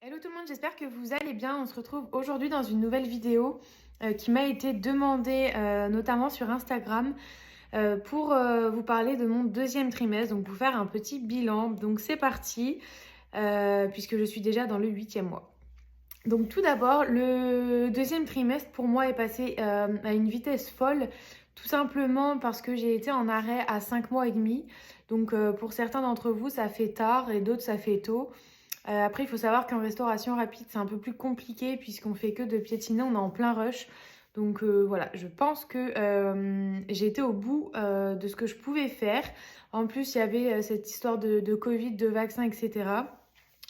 Hello tout le monde, j'espère que vous allez bien. On se retrouve aujourd'hui dans une nouvelle vidéo qui m'a été demandée notamment sur Instagram pour vous parler de mon deuxième trimestre, donc pour faire un petit bilan. Donc c'est parti, puisque je suis déjà dans le 8e mois. Donc tout d'abord, le deuxième trimestre pour moi est passé à une vitesse folle, tout simplement parce que j'ai été en arrêt à 5 mois et demi. Donc pour certains d'entre vous, ça fait tard et d'autres, ça fait tôt. Après, il faut savoir qu'en restauration rapide, c'est un peu plus compliqué puisqu'on fait que de piétiner, on est en plein rush. Donc voilà, je pense que j'ai été au bout de ce que je pouvais faire. En plus, il y avait cette histoire de Covid, de vaccins, etc.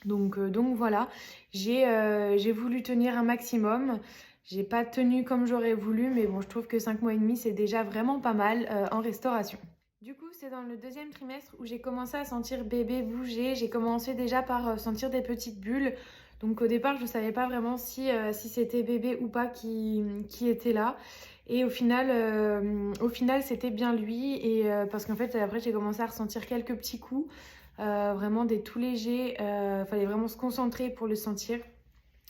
Donc voilà, j'ai voulu tenir un maximum. J'ai pas tenu comme j'aurais voulu, mais bon, je trouve que 5 mois et demi, c'est déjà vraiment pas mal en restauration. Du coup, c'est dans le deuxième trimestre où j'ai commencé à sentir bébé bouger. J'ai commencé déjà par sentir des petites bulles. Donc au départ, je ne savais pas vraiment si c'était bébé ou pas qui était là. Et au final, c'était bien lui. Et parce qu'en fait, après, j'ai commencé à ressentir quelques petits coups, vraiment des tout légers. Fallait vraiment se concentrer pour le sentir.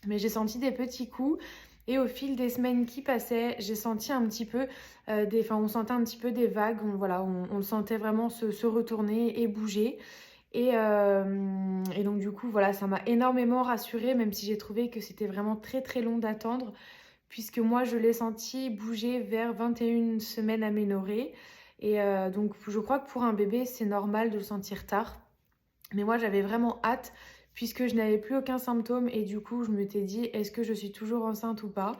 Mais j'ai senti des petits coups. Et au fil des semaines qui passaient, j'ai senti un petit peu on sentait un petit peu des vagues. On le sentait vraiment se retourner et bouger. Et donc du coup, voilà, ça m'a énormément rassurée, même si j'ai trouvé que c'était vraiment très très long d'attendre, puisque moi, je l'ai senti bouger vers 21 semaines aménorrhées. Et donc, je crois que pour un bébé, c'est normal de le sentir tard. Mais moi, j'avais vraiment hâte puisque je n'avais plus aucun symptôme et du coup, je m'étais dit, est-ce que je suis toujours enceinte ou pas?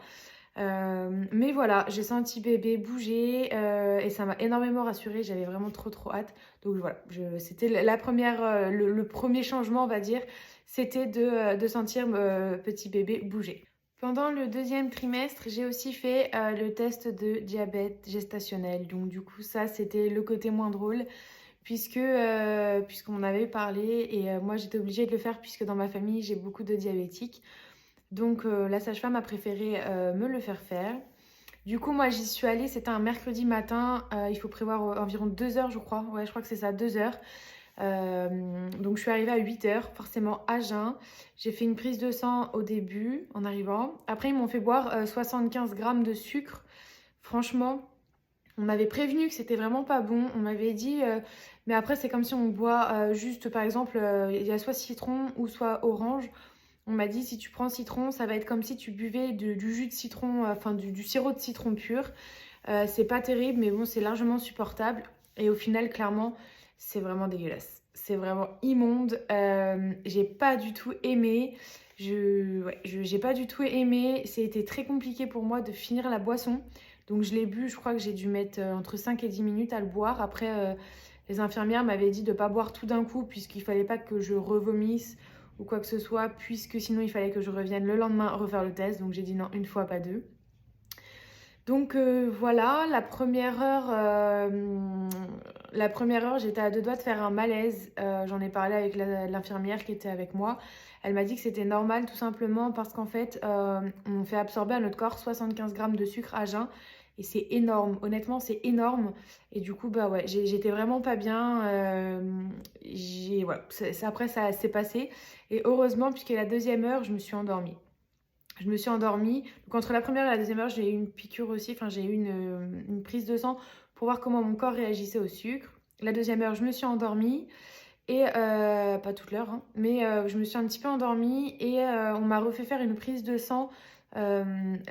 Mais voilà, j'ai senti bébé bouger et ça m'a énormément rassurée. J'avais vraiment trop trop hâte. Donc voilà, c'était la première, le premier changement, on va dire, c'était de sentir petit bébé bouger. Pendant le deuxième trimestre, j'ai aussi fait le test de diabète gestationnel. Donc du coup, ça, c'était le côté moins drôle puisqu'on avait parlé et moi j'étais obligée de le faire puisque dans ma famille j'ai beaucoup de diabétiques. Donc la sage-femme a préféré me le faire. Du coup moi j'y suis allée, c'était un mercredi matin, il faut prévoir environ 2 heures je crois. Ouais, je crois que c'est ça, 2 heures. Donc je suis arrivée à 8 heures, forcément à jeun. J'ai fait une prise de sang au début en arrivant. Après ils m'ont fait boire 75 grammes de sucre. Franchement, on m'avait prévenu que c'était vraiment pas bon. On m'avait dit, mais après c'est comme si on boit juste, par exemple, il y a soit citron ou soit orange. On m'a dit si tu prends citron, ça va être comme si tu buvais du jus de citron, enfin du sirop de citron pur. C'est pas terrible, mais bon, c'est largement supportable. Et au final, clairement, c'est vraiment dégueulasse. C'est vraiment immonde. J'ai pas du tout aimé. J'ai pas du tout aimé. C'était très compliqué pour moi de finir la boisson. Donc je l'ai bu, je crois que j'ai dû mettre entre 5 et 10 minutes à le boire. Après, les infirmières m'avaient dit de ne pas boire tout d'un coup puisqu'il fallait pas que je revomisse ou quoi que ce soit, puisque sinon il fallait que je revienne le lendemain refaire le test. Donc j'ai dit non, une fois, pas deux. Donc voilà, la première heure, j'étais à deux doigts de faire un malaise. J'en ai parlé avec l'infirmière qui était avec moi. Elle m'a dit que c'était normal tout simplement parce qu'en fait, on fait absorber à notre corps 75 grammes de sucre à jeun. Et c'est énorme, honnêtement c'est énorme. Et du coup, bah ouais, j'étais vraiment pas bien. Voilà, après ça s'est passé. Et heureusement, puisque la deuxième heure, je me suis endormie. Je me suis endormie. Donc entre la première et la deuxième heure, j'ai eu une piqûre aussi, enfin j'ai eu une prise de sang pour voir comment mon corps réagissait au sucre. La deuxième heure, je me suis endormie et pas toute l'heure, hein, mais je me suis un petit peu endormie et on m'a refait faire une prise de sang à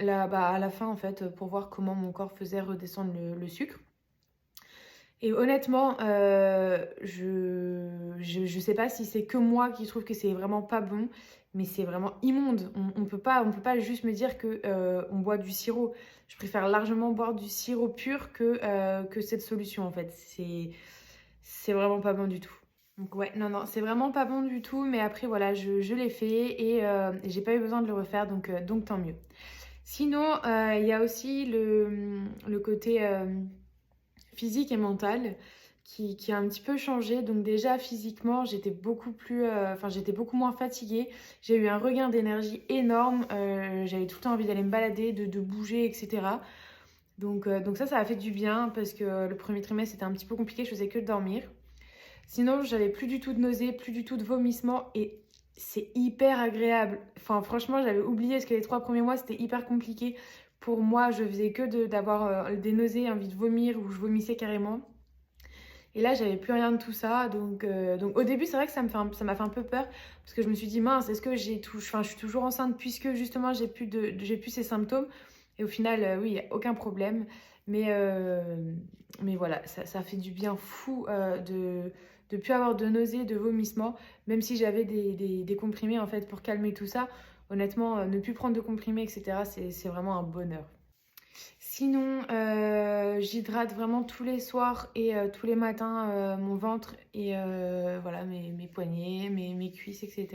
la fin en fait pour voir comment mon corps faisait redescendre le sucre. Et honnêtement, je sais pas si c'est que moi qui trouve que c'est vraiment pas bon, mais c'est vraiment immonde. On peut pas juste me dire que on boit du sirop. Je préfère largement boire du sirop pur que cette solution en fait. C'est vraiment pas bon du tout. Donc ouais, non, non, c'est vraiment pas bon du tout, mais après voilà, je l'ai fait et j'ai pas eu besoin de le refaire, donc tant mieux. Sinon, il y a aussi le côté physique et mentale qui a un petit peu changé. Donc déjà physiquement, j'étais j'étais beaucoup moins fatiguée. J'ai eu un regain d'énergie énorme. J'avais tout le temps envie d'aller me balader, de bouger, etc. Donc ça a fait du bien parce que le premier trimestre c'était un petit peu compliqué. Je faisais que dormir. Sinon, j'avais plus du tout de nausées, plus du tout de vomissements et c'est hyper agréable. Enfin, franchement, j'avais oublié parce que les 3 premiers mois, c'était hyper compliqué. Pour moi, je faisais que d'avoir des nausées, envie de vomir ou je vomissais carrément. Et là, j'avais plus rien de tout ça. Donc au début, c'est vrai que ça m'a fait un peu peur parce que je me suis dit, mince, est-ce que enfin, je suis toujours enceinte puisque justement j'ai plus ces symptômes. Et au final, oui, il n'y a aucun problème. Mais, euh, mais voilà, ça fait du bien fou de plus avoir de nausées, de vomissements, même si j'avais des comprimés en fait pour calmer tout ça. Honnêtement, ne plus prendre de comprimés, etc., c'est vraiment un bonheur. Sinon, j'hydrate vraiment tous les soirs et tous les matins mon ventre et voilà, mes poignets, mes cuisses, etc.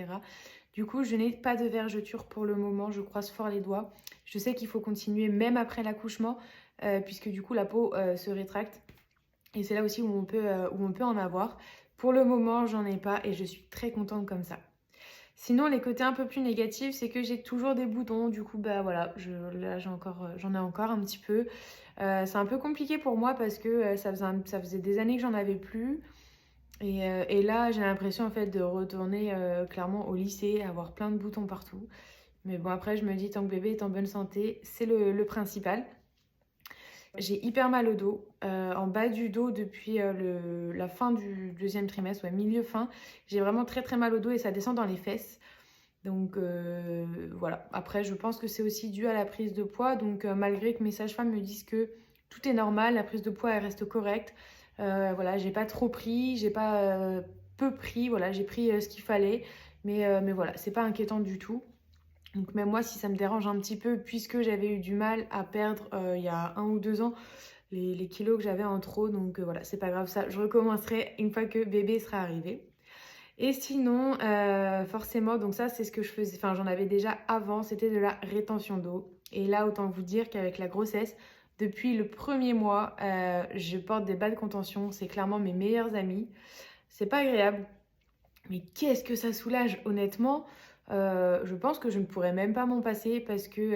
Du coup, je n'ai pas de vergeture pour le moment, je croise fort les doigts. Je sais qu'il faut continuer même après l'accouchement, puisque du coup la peau se rétracte. Et c'est là aussi où on peut en avoir. Pour le moment, j'en ai pas et je suis très contente comme ça. Sinon, les côtés un peu plus négatifs, c'est que j'ai toujours des boutons. Du coup, bah voilà, là j'en ai encore un petit peu. C'est un peu compliqué pour moi parce que ça faisait des années que j'en avais plus. Et là, j'ai l'impression en fait de retourner clairement au lycée, avoir plein de boutons partout. Mais bon, après, je me dis, tant que bébé est en bonne santé, c'est le principal. J'ai hyper mal au dos, en bas du dos depuis la fin du deuxième trimestre, ouais, milieu fin. J'ai vraiment très très mal au dos et ça descend dans les fesses. Donc voilà. Après, je pense que c'est aussi dû à la prise de poids. Donc malgré que mes sages-femmes me disent que tout est normal, la prise de poids elle reste correcte. Voilà, j'ai pas trop pris, j'ai pas peu pris. Voilà, j'ai pris ce qu'il fallait. Mais voilà, c'est pas inquiétant du tout. Donc même moi, si ça me dérange un petit peu, puisque j'avais eu du mal à perdre il y a 1 ou 2 ans les kilos que j'avais en trop. Donc voilà, c'est pas grave ça. Je recommencerai une fois que bébé sera arrivé. Et sinon, forcément, donc ça c'est ce que je faisais, enfin j'en avais déjà avant, c'était de la rétention d'eau. Et là, autant vous dire qu'avec la grossesse, depuis le premier mois, je porte des bas de contention, c'est clairement mes meilleurs amis. C'est pas agréable, mais qu'est-ce que ça soulage, honnêtement. Je pense que je ne pourrais même pas m'en passer parce que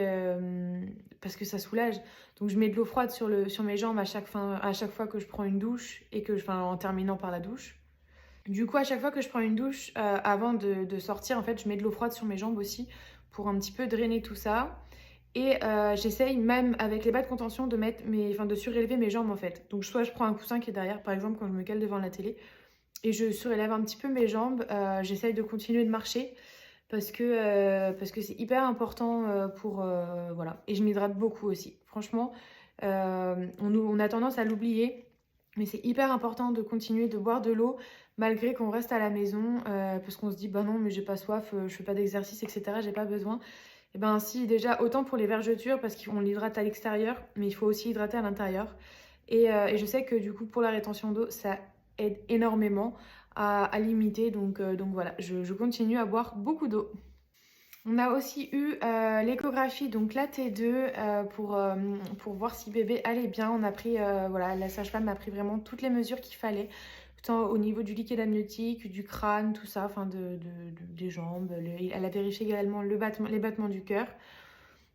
ça soulage. Donc je mets de l'eau froide sur mes jambes à chaque fois que je prends une douche et enfin, en terminant par la douche. Du coup, à chaque fois que je prends une douche, avant de sortir, en fait, je mets de l'eau froide sur mes jambes aussi pour un petit peu drainer tout ça. Et j'essaye même avec les bas de contention de surélever mes jambes en fait. Donc soit je prends un coussin qui est derrière, par exemple quand je me cale devant la télé, et je surélève un petit peu mes jambes. J'essaye de continuer de marcher parce que c'est hyper important voilà. Et je m'hydrate beaucoup aussi. Franchement, on a tendance à l'oublier. Mais c'est hyper important de continuer de boire de l'eau malgré qu'on reste à la maison parce qu'on se dit bah non mais j'ai pas soif, je fais pas d'exercice etc. J'ai pas besoin. Et ben si déjà autant pour les vergetures parce qu'on l'hydrate à l'extérieur mais il faut aussi hydrater à l'intérieur. Et je sais que du coup pour la rétention d'eau ça aide énormément à limiter donc voilà je continue à boire beaucoup d'eau. On a aussi eu l'échographie, donc la T2, pour voir si bébé allait bien. On a pris, voilà, la sage-femme a pris vraiment toutes les mesures qu'il fallait, tant au niveau du liquide amniotique, du crâne, tout ça, enfin des jambes. Elle a vérifié également les battements du cœur,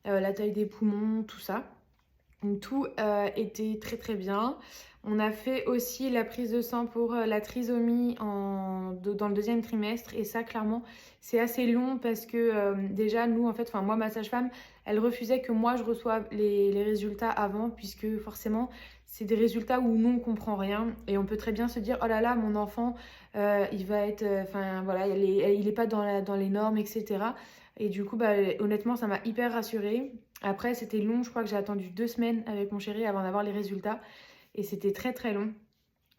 la taille des poumons, tout ça. Donc tout était très très bien. On a fait aussi la prise de sang pour la trisomie dans le deuxième trimestre. Et ça, clairement, c'est assez long parce que déjà, nous, en fait, enfin moi, ma sage-femme, elle refusait que moi, je reçoive les résultats avant puisque forcément, c'est des résultats où nous, on comprend rien. Et on peut très bien se dire, oh là là, mon enfant, il va être... Enfin, voilà, il est pas dans les normes, etc. Et du coup, bah, honnêtement, ça m'a hyper rassurée. Après, c'était long, je crois que j'ai attendu 2 semaines avec mon chéri avant d'avoir les résultats. Et c'était très très long.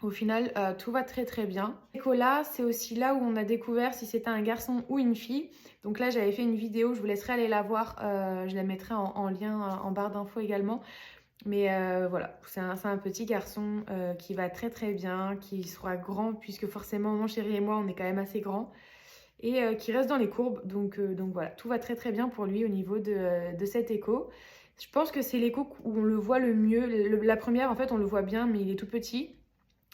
Au final, tout va très très bien. Nicolas, c'est aussi là où on a découvert si c'était un garçon ou une fille. Donc là, j'avais fait une vidéo, je vous laisserai aller la voir. Je la mettrai en lien en barre d'infos également. Mais voilà, c'est un petit garçon qui va très très bien, qui sera grand, puisque forcément, mon chéri et moi, on est quand même assez grands. Et qui reste dans les courbes. Donc voilà, tout va très très bien pour lui au niveau de cet écho. Je pense que c'est l'écho où on le voit le mieux. La première, en fait, on le voit bien, mais il est tout petit.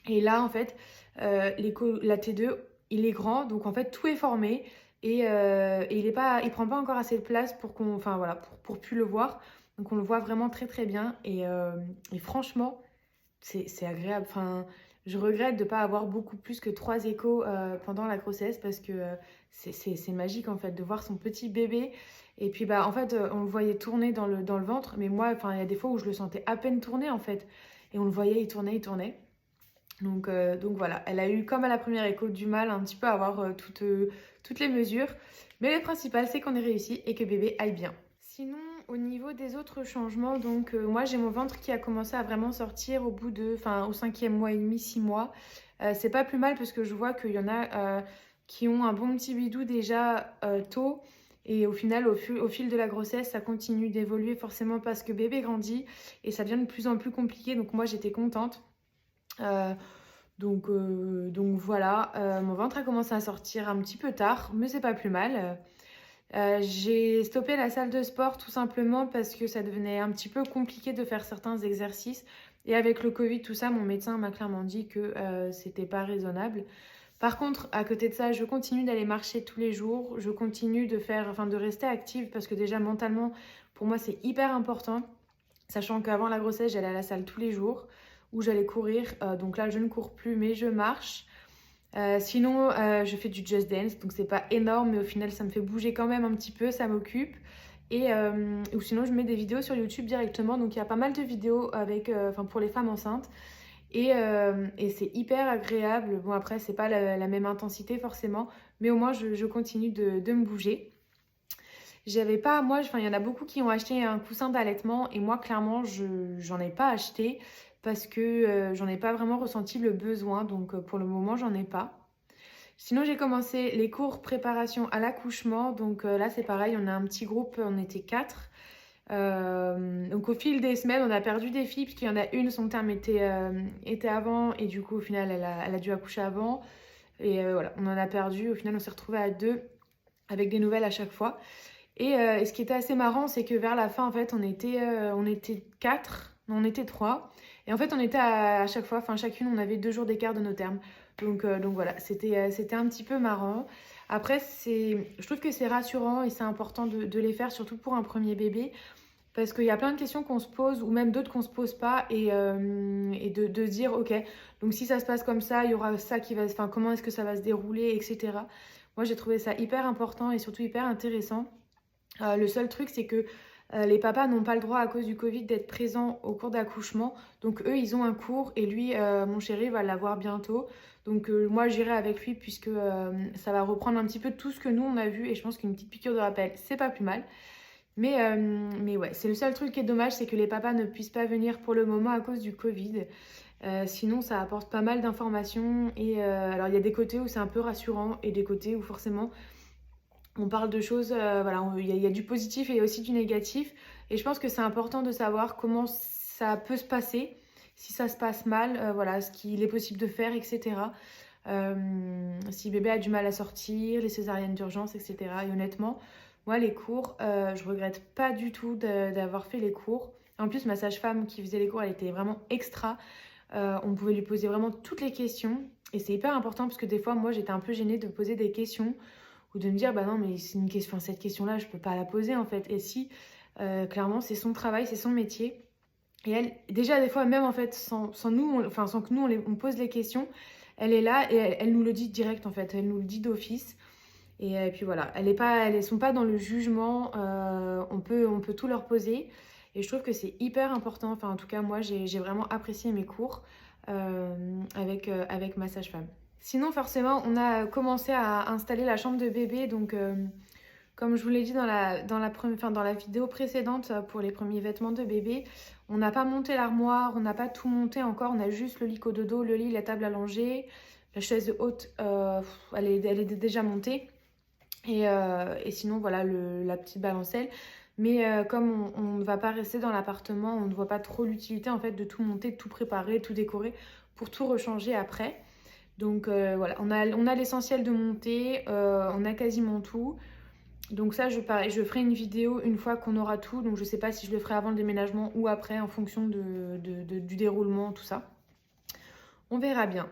Et là, en fait, la T2, il est grand, donc en fait, tout est formé. Il prend pas encore assez de place enfin voilà, pour plus le voir. Donc on le voit vraiment très très bien. Et franchement, c'est agréable. Enfin, je regrette de ne pas avoir beaucoup plus que 3 échos pendant la grossesse parce que c'est magique en fait de voir son petit bébé. Et puis en fait, on le voyait tourner dans le ventre, mais moi, il y a des fois où je le sentais à peine tourner en fait. Et on le voyait, il tournait, il tournait. Donc voilà, elle a eu comme à la première écho du mal un petit peu à avoir toutes les mesures. Mais le principal, c'est qu'on ait réussi et que bébé aille bien. Sinon, au niveau des autres changements, donc moi j'ai mon ventre qui a commencé à vraiment sortir au bout de, au 5e mois et demi, 6 mois. C'est pas plus mal parce que je vois qu'il y en a qui ont un bon petit bidou déjà tôt. Et au final, au fil de la grossesse, ça continue d'évoluer forcément parce que bébé grandit et ça devient de plus en plus compliqué. Donc moi j'étais contente. Donc voilà, mon ventre a commencé à sortir un petit peu tard, mais c'est pas plus mal. J'ai stoppé la salle de sport tout simplement parce que ça devenait un petit peu compliqué de faire certains exercices. Et avec le Covid, tout ça, mon médecin m'a clairement dit que c'était pas raisonnable. Par contre, à côté de ça, je continue d'aller marcher tous les jours. Je continue de rester active parce que déjà mentalement, pour moi, c'est hyper important. Sachant qu'avant la grossesse, j'allais à la salle tous les jours où j'allais courir. Donc là, je ne cours plus, mais je marche. Sinon, je fais du Just Dance, donc c'est pas énorme, mais au final, ça me fait bouger quand même un petit peu, ça m'occupe. Ou sinon, je mets des vidéos sur YouTube directement. Donc il y a pas mal de vidéos pour les femmes enceintes. Et c'est hyper agréable. Bon, après, c'est pas la même intensité forcément, mais au moins, je continue de me bouger. J'avais pas, moi, il y en a beaucoup qui ont acheté un coussin d'allaitement et moi, clairement, j'en ai pas acheté parce que j'en ai pas vraiment ressenti le besoin. Donc, pour le moment, j'en ai pas. Sinon, j'ai commencé les cours préparation à l'accouchement. Donc là, c'est pareil, on a un petit groupe, on était 4. Donc au fil des semaines, on a perdu des filles, puisqu'il y en a une, son terme était avant, et du coup, au final, elle a dû accoucher avant. Et voilà, on en a perdu. Au final, on s'est retrouvés à 2, avec des nouvelles à chaque fois. Et ce qui était assez marrant, c'est que vers la fin, en fait, on était 4, non, on était 3. Et en fait, on était à chaque fois, chacune, on avait 2 jours d'écart de nos termes. Donc voilà, c'était un petit peu marrant. Après, je trouve que c'est rassurant et c'est important de les faire, surtout pour un premier bébé. Parce qu'il y a plein de questions qu'on se pose, ou même d'autres qu'on se pose pas, et de se dire, ok, donc si ça se passe comme ça, il y aura ça qui va, comment est-ce que ça va se dérouler, etc. Moi, j'ai trouvé ça hyper important et surtout hyper intéressant. Le seul truc, c'est que les papas n'ont pas le droit à cause du Covid d'être présents au cours d'accouchement. Donc eux, ils ont un cours et lui, mon chéri, va l'avoir bientôt. Donc moi, j'irai avec lui puisque ça va reprendre un petit peu tout ce que nous, on a vu. Et je pense qu'une petite piqûre de rappel, c'est pas plus mal. Mais ouais, c'est le seul truc qui est dommage, c'est que les papas ne puissent pas venir pour le moment à cause du Covid. Sinon, ça apporte pas mal d'informations. Et alors, il y a des côtés où c'est un peu rassurant et des côtés où forcément on parle de choses, il y a du positif et il y a aussi du négatif. Et je pense que c'est important de savoir comment ça peut se passer, si ça se passe mal, ce qu'il est possible de faire, etc. Si bébé a du mal à sortir, les césariennes d'urgence, etc. Et honnêtement, moi, les cours, je regrette pas du tout d'avoir fait les cours. En plus, ma sage-femme qui faisait les cours, elle était vraiment extra. On pouvait lui poser vraiment toutes les questions. Et c'est hyper important parce que des fois, moi, j'étais un peu gênée de poser des questions ou de me dire, bah non, mais c'est une question, cette question-là, je peux pas la poser en fait. Et si, clairement, c'est son travail, c'est son métier. Et elle, déjà, des fois, même en fait, sans que nous, on pose les questions, elle est là et elle nous le dit direct en fait. Elle nous le dit d'office. Et puis voilà, elles sont pas dans le jugement, on peut tout leur poser. Et je trouve que c'est hyper important. Enfin, en tout cas, moi, j'ai vraiment apprécié mes cours avec ma sage-femme. Sinon, forcément, on a commencé à installer la chambre de bébé. Donc, comme je vous l'ai dit dans la vidéo précédente pour les premiers vêtements de bébé, on n'a pas monté l'armoire, on n'a pas tout monté encore. On a juste le lit cododo, le lit, la table à langer, la chaise haute, elle est déjà montée. Et sinon, voilà, la petite balancelle. Mais comme on ne va pas rester dans l'appartement, on ne voit pas trop l'utilité en fait de tout monter, de tout préparer, tout décorer pour tout rechanger après. Donc voilà, on a l'essentiel de monter, on a quasiment tout. Donc ça, je ferai une vidéo une fois qu'on aura tout. Donc je sais pas si je le ferai avant le déménagement ou après en fonction du déroulement, tout ça. On verra bien.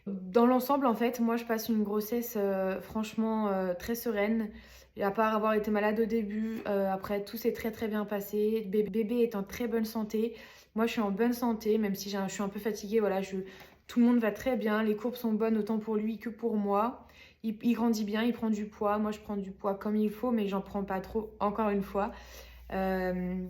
Dans l'ensemble, en fait, moi, je passe une grossesse franchement très sereine. Et à part avoir été malade au début, après, tout s'est très très bien passé. Bébé est en très bonne santé. Moi, je suis en bonne santé, même si je suis un peu fatiguée. Voilà, Tout le monde va très bien, les courbes sont bonnes autant pour lui que pour moi. Il grandit bien, il prend du poids. Moi, je prends du poids comme il faut, mais j'en prends pas trop, encore une fois. Euh,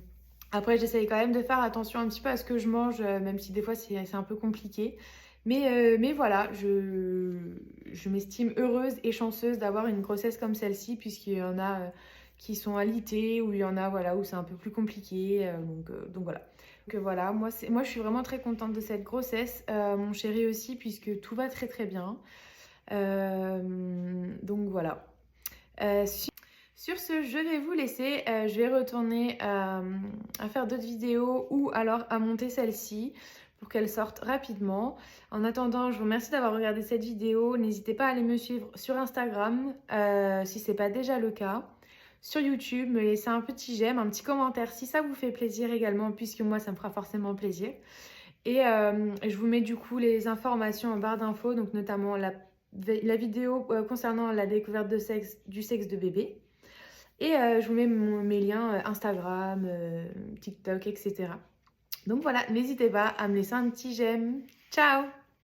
Après, j'essaye quand même de faire attention un petit peu à ce que je mange, même si des fois c'est un peu compliqué. Mais voilà, je m'estime heureuse et chanceuse d'avoir une grossesse comme celle-ci, puisqu'il y en a qui sont alités, ou il y en a voilà, où c'est un peu plus compliqué. Donc voilà. Donc voilà, moi je suis vraiment très contente de cette grossesse. Mon chéri aussi, puisque tout va très très bien. Donc voilà. Sur ce, je vais vous laisser. Je vais retourner à faire d'autres vidéos ou alors à monter celle-ci pour qu'elle sorte rapidement. En attendant, je vous remercie d'avoir regardé cette vidéo. N'hésitez pas à aller me suivre sur Instagram si ce n'est pas déjà le cas. Sur YouTube, me laisser un petit j'aime, un petit commentaire si ça vous fait plaisir également, puisque moi ça me fera forcément plaisir. Et je vous mets du coup les informations en barre d'infos, donc notamment la vidéo concernant la découverte du sexe de bébé. Et je vous mets mes liens Instagram, TikTok, etc. Donc voilà, n'hésitez pas à me laisser un petit j'aime. Ciao!